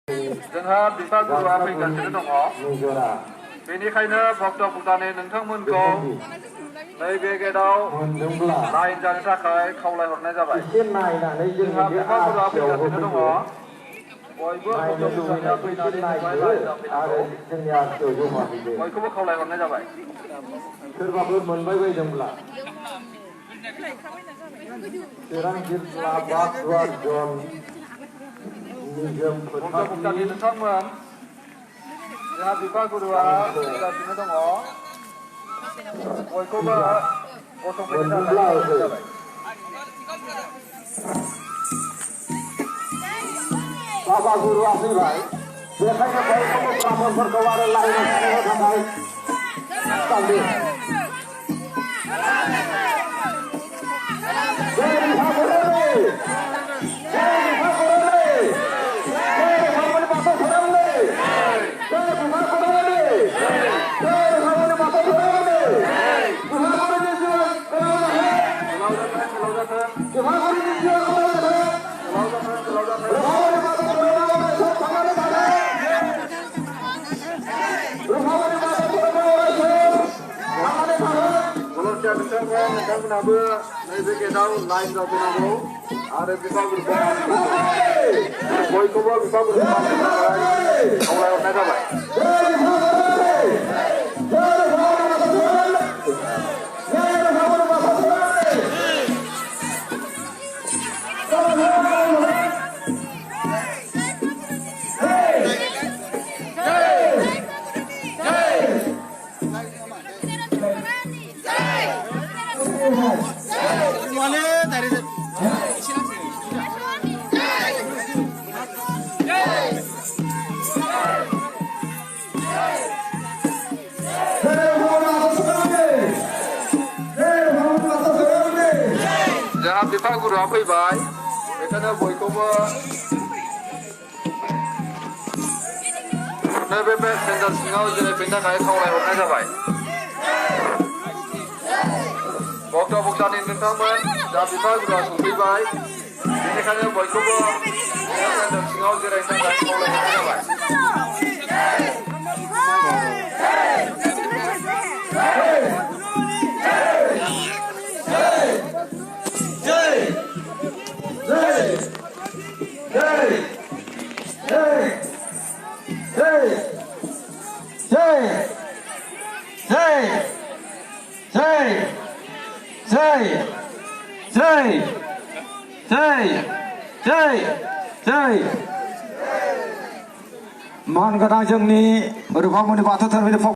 जोंहा बिफा गुरुआ फैगासिनो दङ बेनिखायनो भक्त भक्तानि नोंथांमोनखौ नैबे गेटआव लाइन जानो थाखाय खावलायहरनाय जाबाय जोंहा बिफा गुरुआ फैगासिनो दङ बयबो भक्त भक्तानिया फैनानै बेवहाय लाइनआव फैनांगौ बयखौबो खावलायहरनाय जाबाय सोरबाफोर मोनबाय बायदोंब्ला चिरां जिल्ला बाथौ जन निजोम फोथारनि नोंथांमोन जोंहा बिफा गुरुआ फैगासिनो दङ बयखौबो गसंफैनो थाखाय खावलायनाय जाबाय बाबा गुरुआ फैबाय बेखायनो बयखौबो ब्राह्मणफोरखौ आरो लाइनाव थानो थाखाय खावलायो नोंथांमोनाबो नैबे गेटआव लाइनआव फैनांगौ आरो बिफा गुरुखौ बयखौबो बिफा गुरुखौ मानिनो थाखाय खावलायहरनाय जाबाय जोंहा बिफा गुरुआ फैबाय बेखायनो बयखौबो नैबे पेन्डाल सिङाव जिरायफैनो थाखाय खावलायहरनाय जाबाय भक्त भक्तानि नोंथांमोन दा बिफा गुरुआ सफैबाय बेनिखायनो बयखौबो पेन्डाल सिङाव जिरायनो थाखाय खावलायहरनाय जाबाय मान गोनां जोंनि रुपामनि बाथौ धोरोमनि